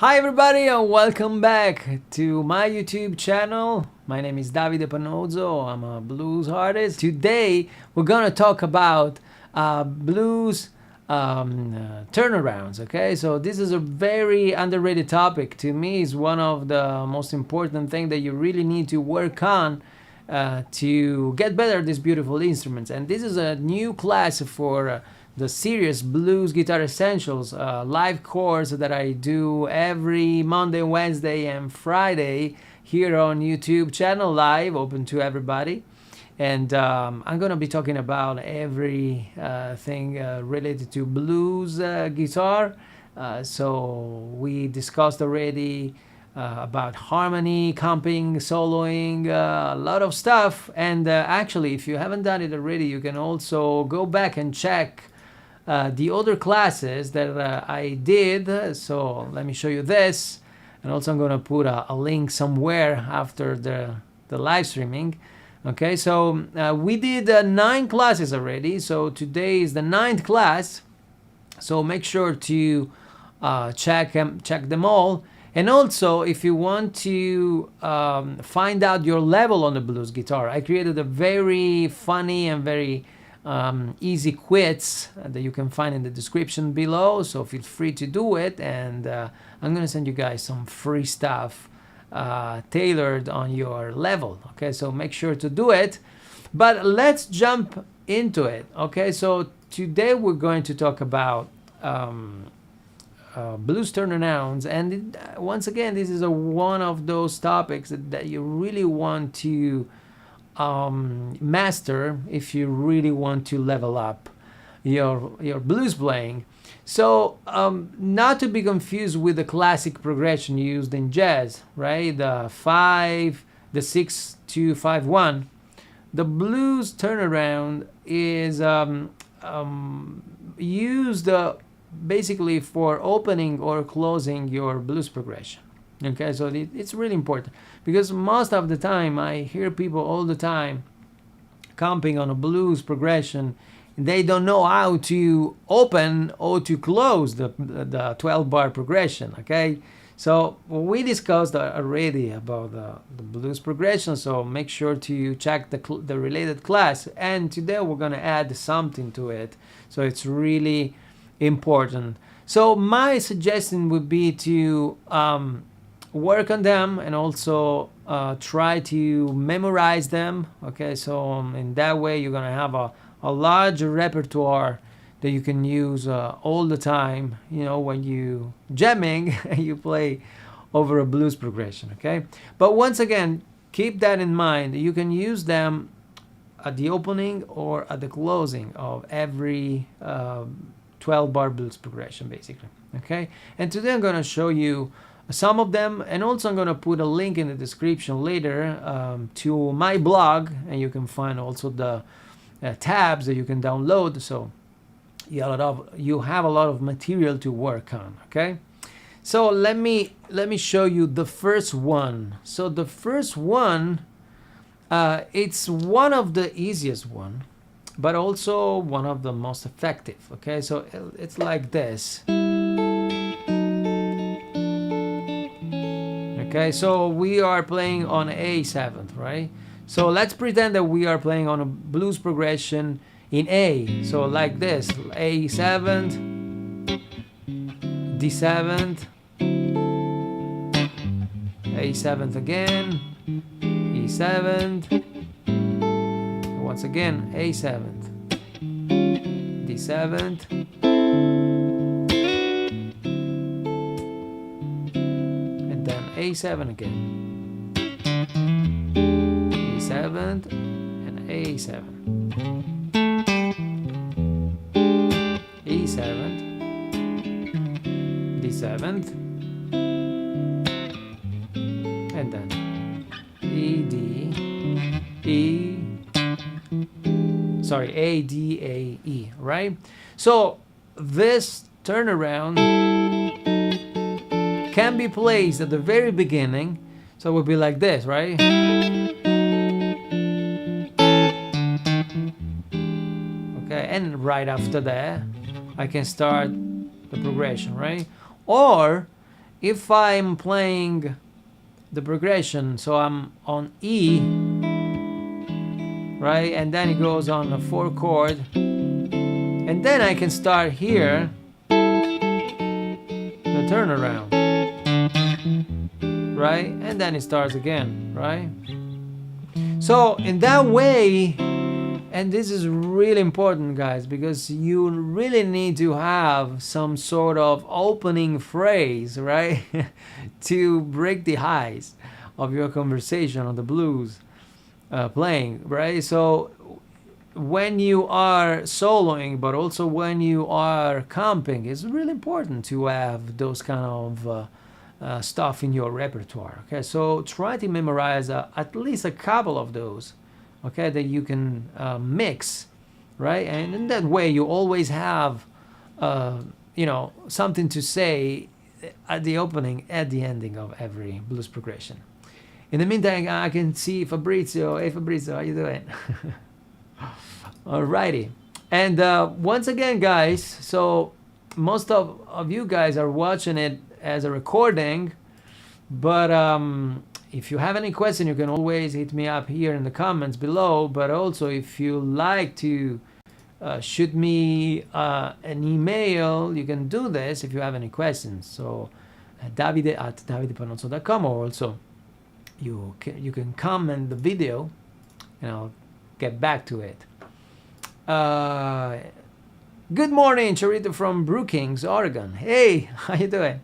Hi everybody and welcome back to my YouTube channel. My name is Davide Panozzo. I'm a blues artist. Today we're gonna talk about blues turnarounds. Okay, so this is a very underrated topic. To me, it's one of the most important things that you really need to work on to get better at these beautiful instruments. And this is a new class for the serious blues guitar essentials live course that I do every Monday, Wednesday, and Friday here on YouTube channel live, open to everybody. And I'm gonna be talking about everything related to blues guitar. So we discussed already about harmony, comping, soloing, a lot of stuff. And actually, if you haven't done it already, you can also go back and check the other classes that I did. So let me show you this, and also I'm gonna put a link somewhere after the live streaming. Okay, so we did 9 classes already, so today is the 9th class, so make sure to check them all. And also, if you want to find out your level on the blues guitar, I created a very funny and very easy quiz that you can find in the description below, so feel free to do it. And I'm gonna send you guys some free stuff tailored on your level. Okay, so make sure to do it, but let's jump into it. Okay, so today we're going to talk about blues turnarounds, and once again, this is one of those topics that you really want to master if you really want to level up your blues playing. So not to be confused with the classic progression used in jazz, right? The 5, the 6, 2, 5, 1. The blues turnaround is used basically for opening or closing your blues progression. Okay, so it's really important, because most of the time I hear people all the time comping on a blues progression. They don't know how to open or to close the 12 bar progression. Okay, so we discussed already about the blues progression, so make sure to check the related class, and today we're gonna add something to it, so it's really important. So my suggestion would be to work on them, and also try to memorize them. Okay, so in that way you're gonna have a large repertoire that you can use all the time, you know, when you jamming and you play over a blues progression. Okay, but once again, keep that in mind. You can use them at the opening or at the closing of every 12 bar blues progression, basically. Okay, and today I'm going to show you some of them, and also I'm going to put a link in the description later to my blog, and you can find also the tabs that you can download, so you have a lot of material to work on. Okay, so let me show you the first one. So the first one, it's one of the easiest one, but also one of the most effective. Okay, so it's like this. Okay, so we are playing on A7th, right? So let's pretend that we are playing on a blues progression in A. So like this, A7th, D7th, A7th again, E7th, once again, A7th, D7th, and then A7 again, E7th, and A7, E7th, D7th, and then A, D, A, E, right? So this turnaround can be placed at the very beginning, so it would be like this, right? Okay, and right after that I can start the progression, right? Or if I'm playing the progression, so I'm on E, right, and then it goes on the 4 chord, and then I can start here the turnaround, right, and then it starts again, right? So in that way, and this is really important, guys, because you really need to have some sort of opening phrase, right, to break the ice of your conversation on the blues playing, right? So when you are soloing, but also when you are comping, it's really important to have those kind of stuff in your repertoire. Okay, so try to memorize at least a couple of those, okay, that you can mix, right? And in that way, you always have, something to say at the opening, at the ending of every blues progression. In the meantime, I can see Fabrizio. Hey, Fabrizio, how you doing? Alrighty. And once again, guys, so most of you guys are watching it as a recording, but if you have any question, you can always hit me up here in the comments below. But also, if you like to shoot me an email, you can do this if you have any questions. So davide@davidepanozzo.com, or also you can comment the video and I'll get back to it. Good morning, Charito from Brookings, Oregon. Hey, how you doing?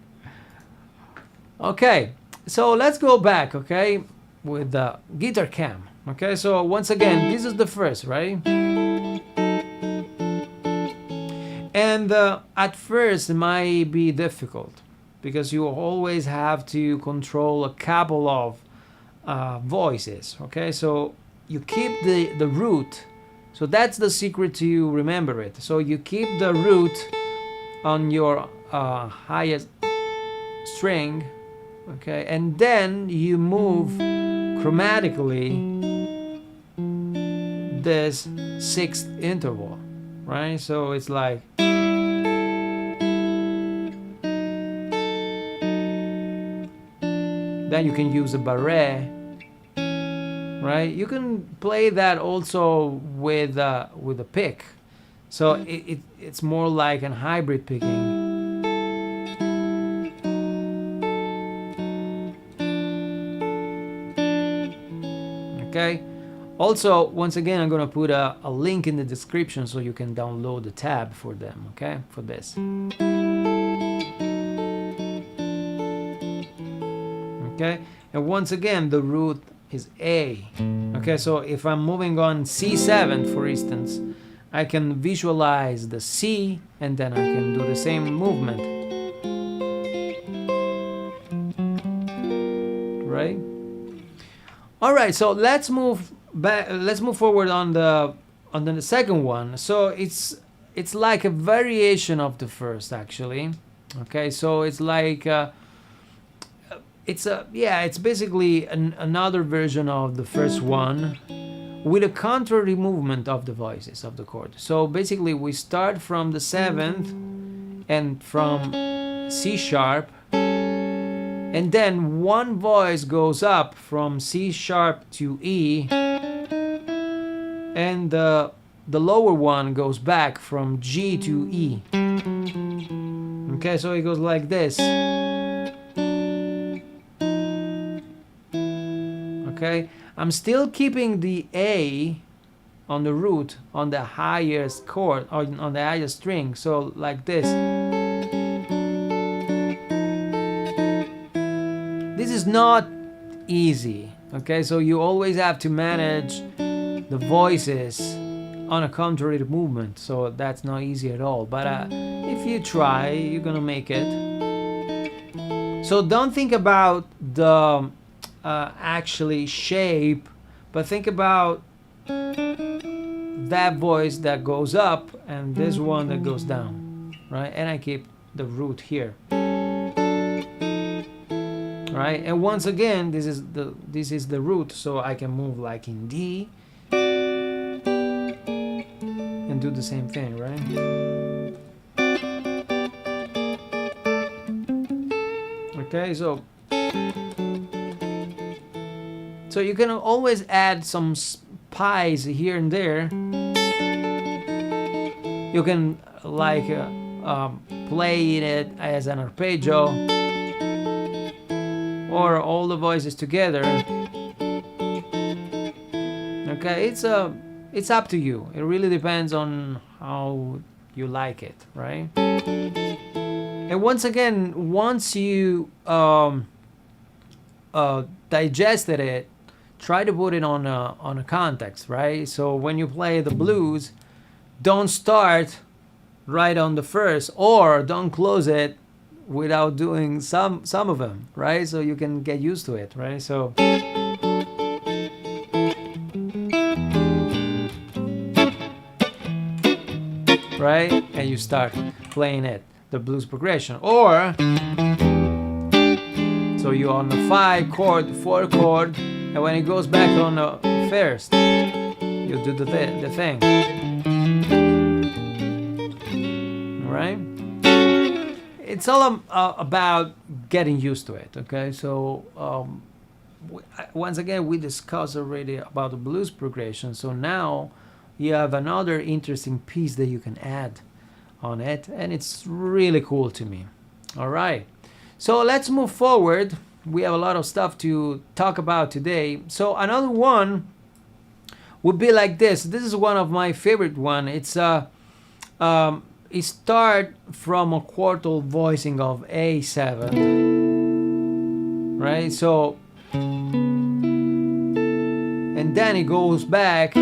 Okay, so let's go back, okay, with the guitar cam. Okay, so once again, this is the first, right? And at first it might be difficult because you always have to control a couple of voices. Okay, so you keep the root. So that's the secret to remember it. So you keep the root on your highest string, okay, and then you move chromatically this sixth interval, right? So it's like, then you can use a barré, right? You can play that also with a pick. So it's more like a hybrid picking. Okay. Also, once again, I'm gonna put a link in the description so you can download the tab for them. Okay, for this. Okay, and once again, the root is A. Okay, so if I'm moving on C7, for instance, I can visualize the C and then I can do the same movement, right? All right, so let's move back. Let's move forward on the second one. So it's like a variation of the first, actually. Okay, so it's like it's basically another version of the first one with a contrary movement of the voices of the chord. So basically we start from the 7th and from C sharp, and then one voice goes up from C sharp to E, and the lower one goes back from G to E. Okay, so it goes like this. Okay, I'm still keeping the A on the root on the highest chord, or on the highest string, so like this. This is not easy, okay, so you always have to manage the voices on a contrary movement, so that's not easy at all, but if you try, you're gonna make it. So don't think about the actually shape, but think about that voice that goes up and this one that goes down, right? And I keep the root here, right? And once again, this is the root, so I can move like in D and do the same thing, right? Okay, so you can always add some pies here and there. You can like play it as an arpeggio or all the voices together. Okay, it's up to you. It really depends on how you like it, right? And once again, once you digested it, try to put it on a context, right? So when you play the blues, don't start right on the first, or don't close it without doing some of them, right? So you can get used to it, right? So right, and you start playing it, the blues progression. Or so you're on the 5 chord, 4 chord, and when it goes back on the first, you do the thing. Right? It's all about getting used to it. Okay, so once again, we discussed already about the blues progression. So now you have another interesting piece that you can add on it, and it's really cool to me. All right, so let's move forward. We have a lot of stuff to talk about today. So another one would be like this. This is one of my favorite one. It's it start from a quartal voicing of A7, right? So, and then it goes back,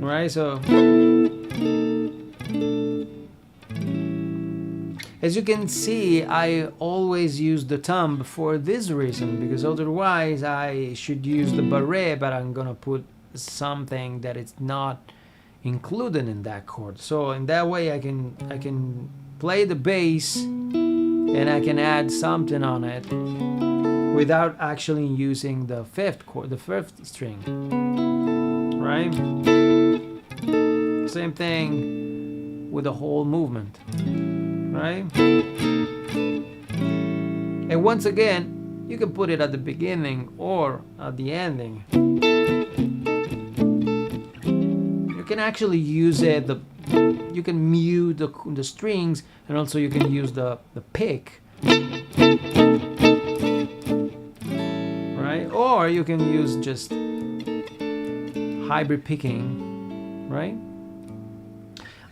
right? So, as you can see, I always use the thumb for this reason, because otherwise I should use the barré, but I'm gonna put something that is not included in that chord. So in that way I can play the bass and I can add something on it without actually using the 5th chord, the 5th string, right? Same thing with the whole movement. Right? And once again, you can put it at the beginning or at the ending. You can actually use it, you can mute the strings, and also you can use the pick. Right? Or you can use just hybrid picking, right?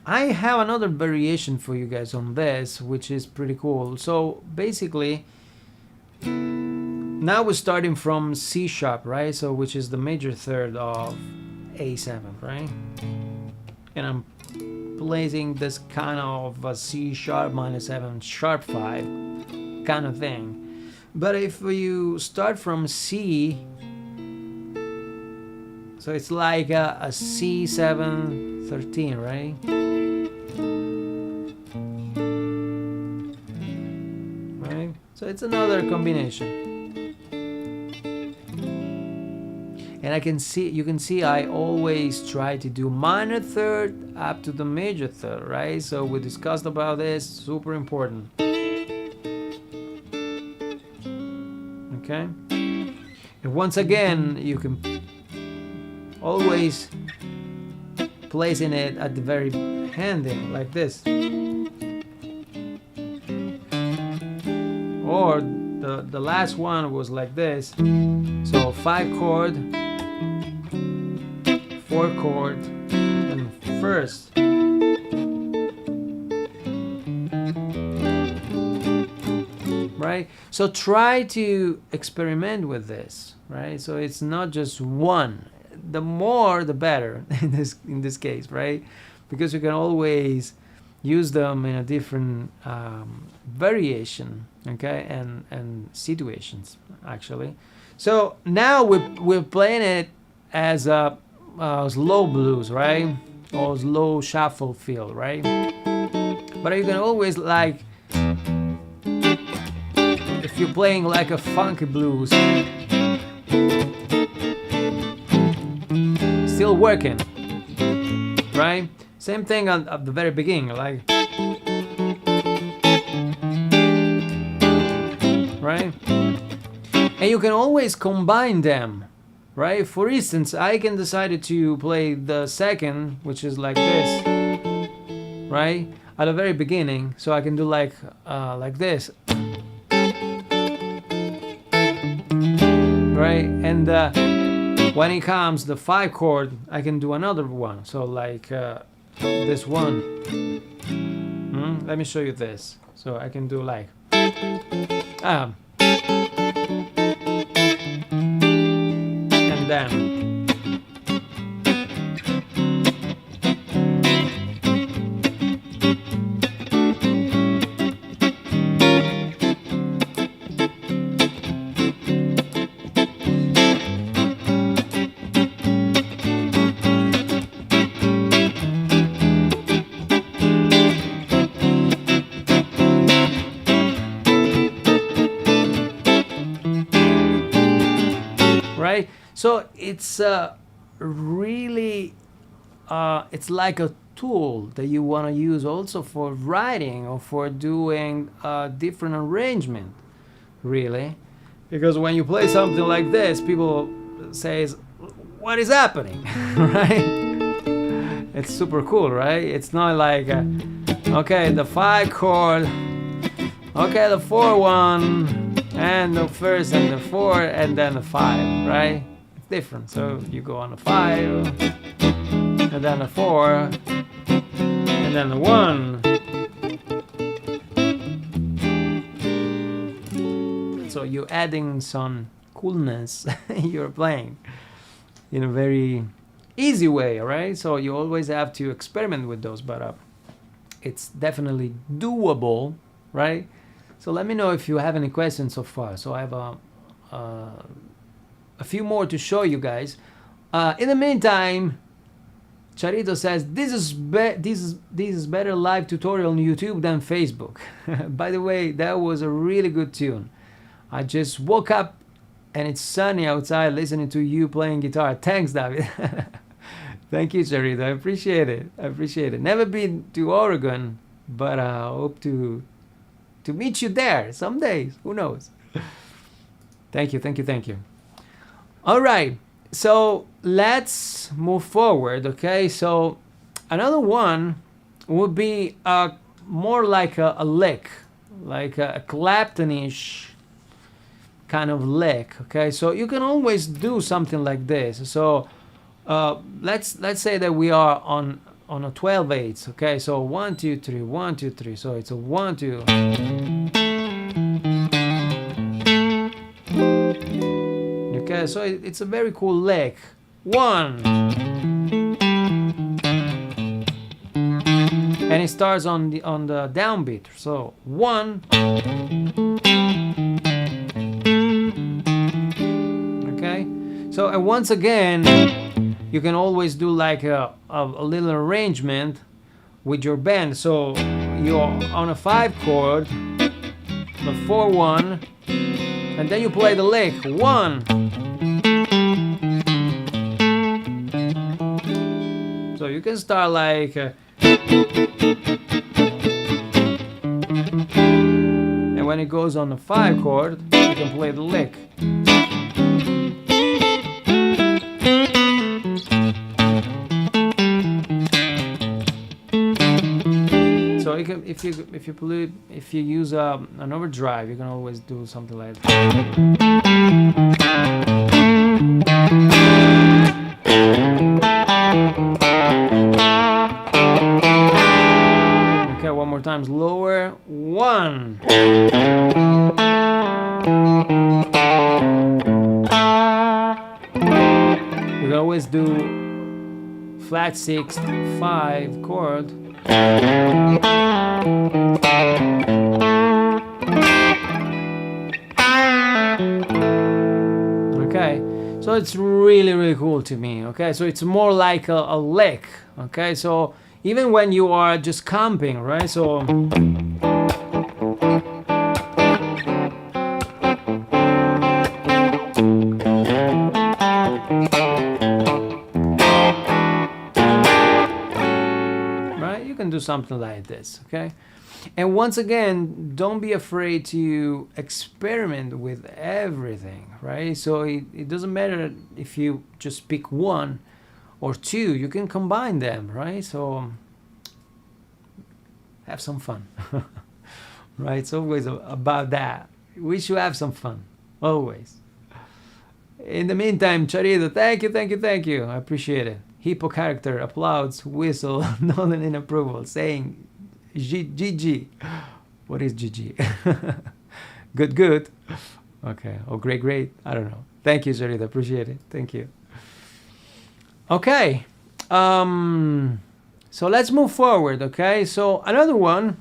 I have another variation for you guys on this, which is pretty cool. So basically, now we're starting from C sharp, right? So which is the major third of A7, right? And I'm placing this kind of a C sharp minus 7 sharp 5 kind of thing. But if you start from C, so it's like a C7 13, right? So it's another combination. And you can see I always try to do minor third up to the major third, right? So we discussed about this, super important. Okay? And once again, you can always placing it at the very ending, like this. Or the last one was like this. So 5 chord, 4 chord, and first. Right? So try to experiment with this, right? So it's not just one. The more the better in this case, right? Because you can always use them in a different variation, okay, and situations actually. So now we're playing it as a slow blues, right, or slow shuffle feel, right? But you can always, like, if you're playing like a funky blues, still working, right? Same thing at the very beginning, like, right? And you can always combine them, right? For instance, I can decide to play the second, which is like this, right? At the very beginning, so I can do like this, right? And when it comes the 5 chord, I can do another one. So like this one. Let me show you this. So I can do like and then right? So it's really it's like a tool that you want to use also for writing or for doing different arrangement, really, because when you play something like this, people says, what is happening? Right? It's super cool, right? It's not like okay, the 5 chord, okay, the 4-1, and the first and the 4 and then the 5, right? It's different. So you go on the 5 and then the 4 and then the 1. So you're adding some coolness you're playing in a very easy way, right? So you always have to experiment with those, but it's definitely doable, right? So let me know if you have any questions so far. So I have a few more to show you guys. In the meantime, Charito says this is better live tutorial on YouTube than Facebook. By the way, that was a really good tune. I just woke up and it's sunny outside listening to you playing guitar. Thanks, David. Thank you, Charito. I appreciate it. I appreciate it. Never been to Oregon, but I hope to meet you there some days. Who knows? Thank you, thank you, thank you. All right, so let's move forward, okay? So another one would be more like a lick, like a Claptonish kind of lick, okay? So you can always do something like this. So let's say that we are on a 12/8, okay? So 1 2 3 1 2 3. So it's a 1 2. Okay, so it's a very cool lick. 1. And it starts on the downbeat. So 1. Okay? So and once again, you can always do like a little arrangement with your band. So you're on a 5 chord, the 4-1, and then you play the lick 1. So you can start like and when it goes on the 5 chord, you can play the lick. So you can, if you use an overdrive, you can always do something like that. Okay, one more time, lower 1. You can always do flat 6 5 chord. Okay, so it's really cool to me. Okay, so it's more like a lick. Okay, so even when you are just comping, right? So something like this, okay? And once again, don't be afraid to experiment with everything, right? So it doesn't matter if you just pick one or two, you can combine them, right? So have some fun, right? It's always about that. We should have some fun, always. In the meantime, Charito, thank you, thank you, thank you. I appreciate it. Hippo character applauds, whistle, nodding in approval, saying GG. What is GG? Good, good. Okay. Oh, great, great. I don't know. Thank you, Charito. Appreciate it. Thank you. Okay. So let's move forward. Okay. So another one.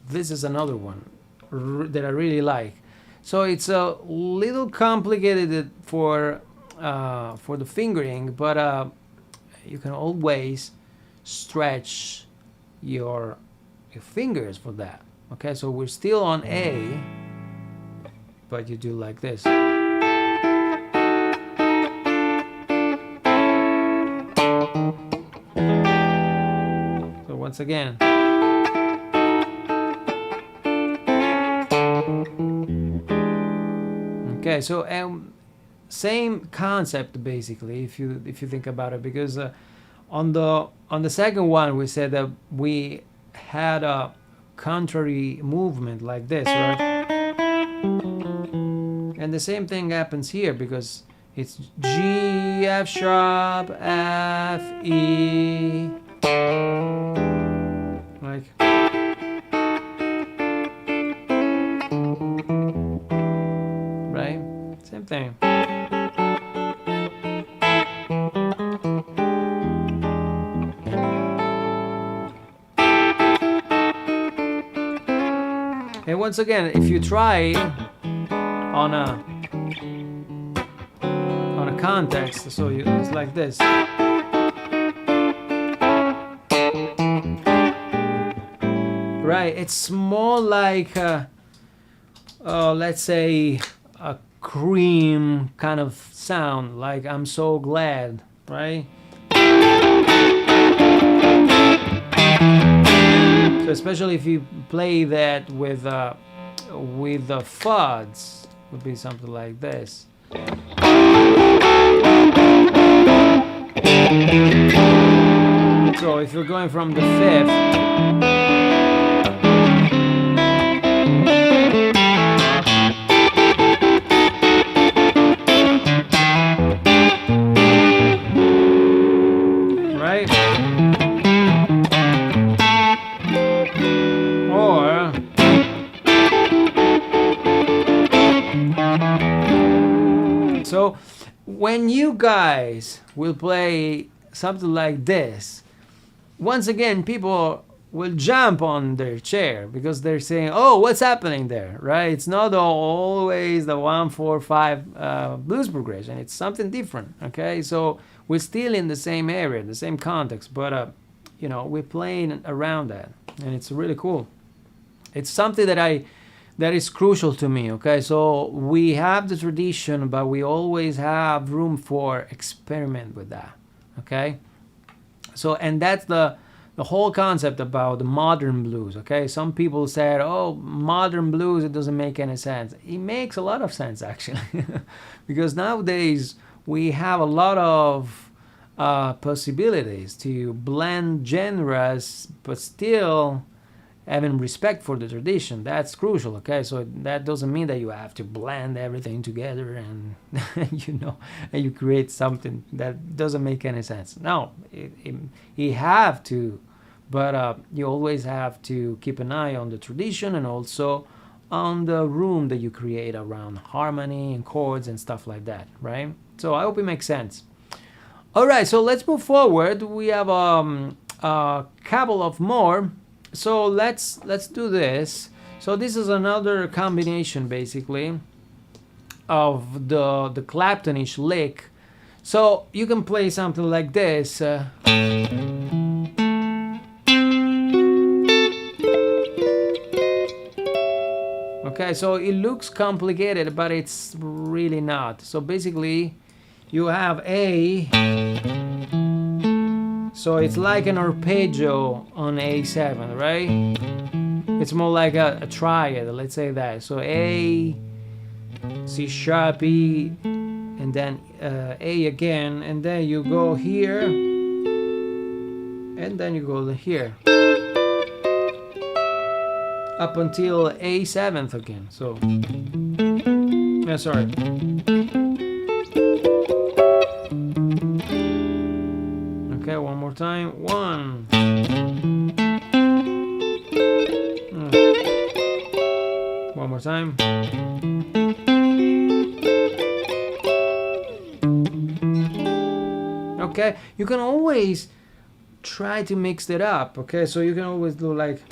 This is another one that I really like. So it's a little complicated for the fingering, but you can always stretch your fingers for that. Okay, so we're still on A, but you do like this. So once again. Okay, so same concept basically if you think about it, because on the second one we said that we had a contrary movement like this, right? And the same thing happens here because it's G, F sharp, F, E, like. Right? Same thing. And once again, if you try on a context, so it's like this. Right, it's more like let's say a cream kind of sound, like I'm so glad, right? So especially if you play that with the fuzz, would be something like this. So if you're going from the fifth, right? Or so when you guys will play something like this, once again people will jump on their chair because they're saying, oh, what's happening there, right? It's not always the 1-4-5 blues progression. It's something different, okay? So we're still in the same area, the same context, but you know, we're playing around that, and it's really cool. It's something that is crucial to me, okay? So we have the tradition, but we always have room for experiment with that, okay? So, and that's the whole concept about the modern blues, okay? Some people said, oh, modern blues, it doesn't make any sense. It makes a lot of sense, actually, because nowadays we have a lot of possibilities to blend genres, but still having respect for the tradition. That's crucial, okay? So that doesn't mean that you have to blend everything together and you know, and you create something that doesn't make any sense. No, you have to, but you always have to keep an eye on the tradition and also on the room that you create around harmony and chords and stuff like that, right? So I hope it makes sense. All right, so let's move forward. We have a couple of more. So let's do this. So this is another combination basically of the Claptonish lick. So you can play something like this. Okay, so it looks complicated, but it's really not. So basically you have A, So it's like an arpeggio on A7, right? It's more like a triad, let's say that. So A, C sharp, E, and then A again, and then you go here, and then you go here, up until A7th again. So, yeah, sorry. Okay, one more time. One. One more time. Okay, you can always try to mix it up. Okay, so you can always do like.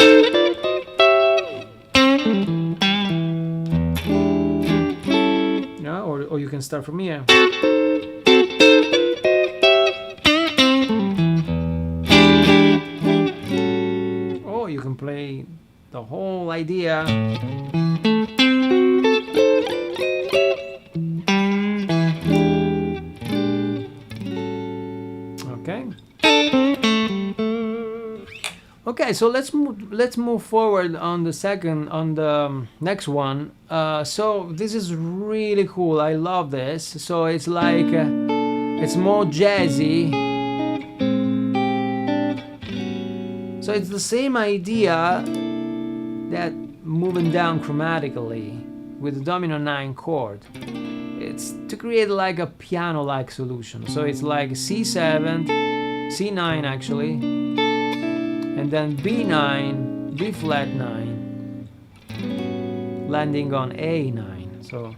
Yeah, or you can start from here. Or you can play the whole idea. Okay. Okay, so let's move forward on the next one. So this is really cool. I love this. So it's like it's more jazzy. So it's the same idea that moving down chromatically with the domino 9 chord. It's to create like a piano-like solution. So it's like C7, C9 actually, and then B9, B flat 9, landing on A9. So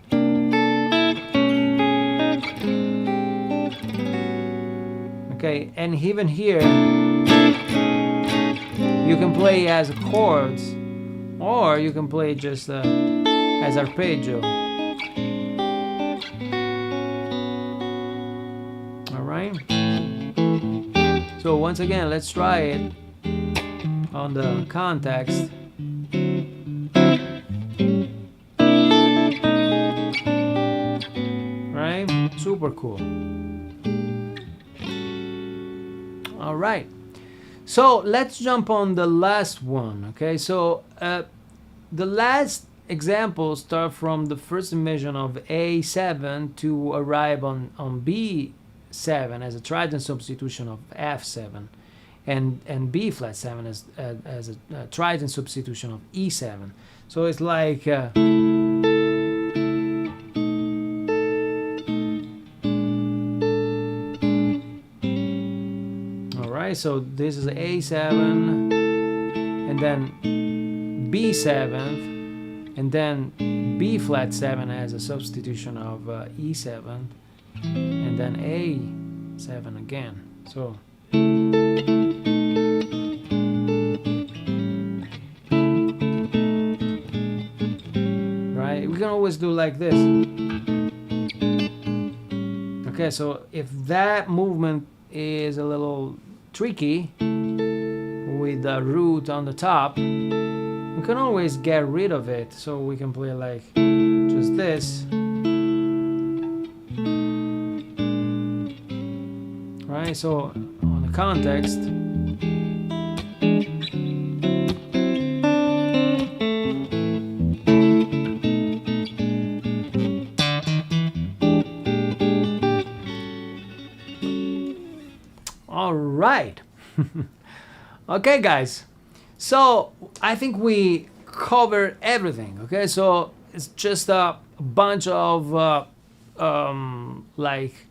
okay, and even here you can play as chords, or you can play just as arpeggio. Alright? So once again, let's try it on the context. Right? Super cool. Alright. So let's jump on the last one. Okay, so the last examples start from the first dimension of A7 to arrive on B7 as a trident substitution of F7, and B flat 7 as a trident substitution of E7. So it's like alright, so this is A7, and then B7, and then B flat 7 as a substitution of E7, and then A7 again. So right, we can always do like this. Okay, so if that movement is a little tricky with the root on the top, we can always get rid of it. So we can play like just this. Right, so on the context, all right. Okay, guys, so I think we covered everything. Okay, so it's just a bunch of like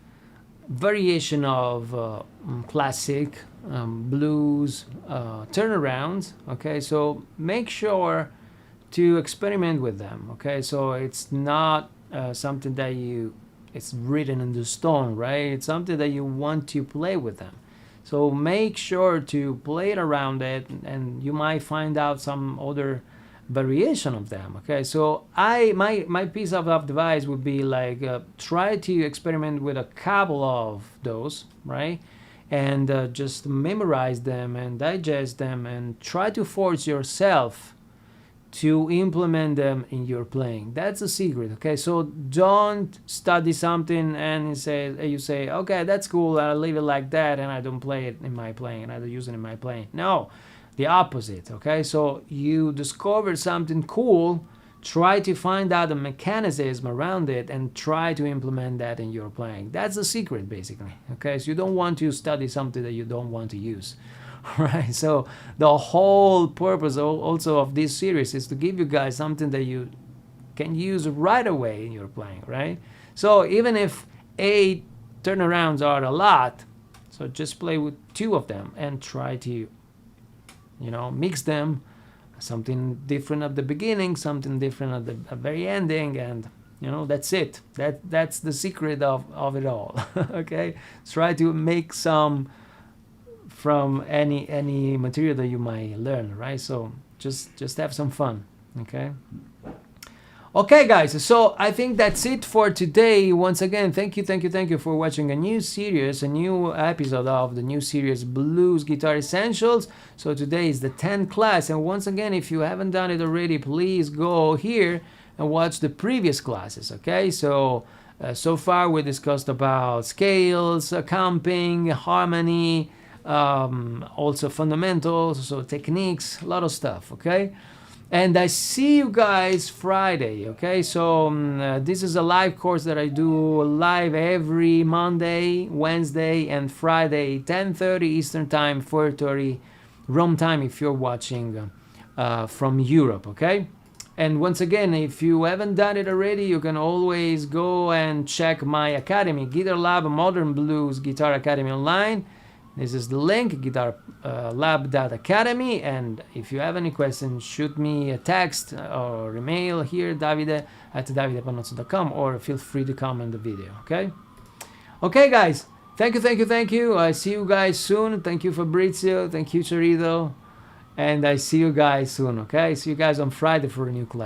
variation of classic blues turnarounds. Okay, so make sure to experiment with them. Okay, so it's not something that it's written in the stone, right? It's something that you want to play with them. So make sure to play it around it, and you might find out some other variation of them. Okay, so my piece of advice would be like try to experiment with a couple of those, right? And just memorize them and digest them, and try to force yourself to implement them in your playing. That's a secret, okay? So don't study something and you say, okay, that's cool, I'll leave it like that, and I don't play it in my playing, and I don't use it in my playing. No, the opposite, okay? So you discover something cool, try to find out the mechanism around it, and try to implement that in your playing. That's the secret, basically, okay? So you don't want to study something that you don't want to use. Right, so the whole purpose also of this series is to give you guys something that you can use right away in your playing, right? So even if 8 turnarounds are a lot, so just play with 2 of them and try to, mix them, something different at the beginning, something different at the very ending, and that's it. That's the secret of it all. Okay, try to make some from any material that you might learn, right? So just have some fun, okay guys, so I think that's it for today. Once again, thank you for watching a new series, a new episode of the new series Blues Guitar Essentials. So today is the 10th class, and once again, if you haven't done it already, please go here and watch the previous classes, okay? So so far we discussed about scales, comping, harmony, also fundamentals, so techniques, a lot of stuff, okay? And I see you guys Friday, okay? So this is a live course that I do live every Monday, Wednesday, and Friday, 10:30 Eastern Time, 4:30 Rome time if you're watching from Europe, okay? And once again, if you haven't done it already, you can always go and check my academy, GUITARlab Modern Blues Guitar Academy online. This is the link, GUITARlab.academy, and if you have any questions, shoot me a text or email here, davide@davidepanozzo.com, or feel free to comment the video, okay? Okay, guys, thank you. I see you guys soon. Thank you, Fabrizio. Thank you, Chorizo. And I see you guys soon, okay? See you guys on Friday for a new class.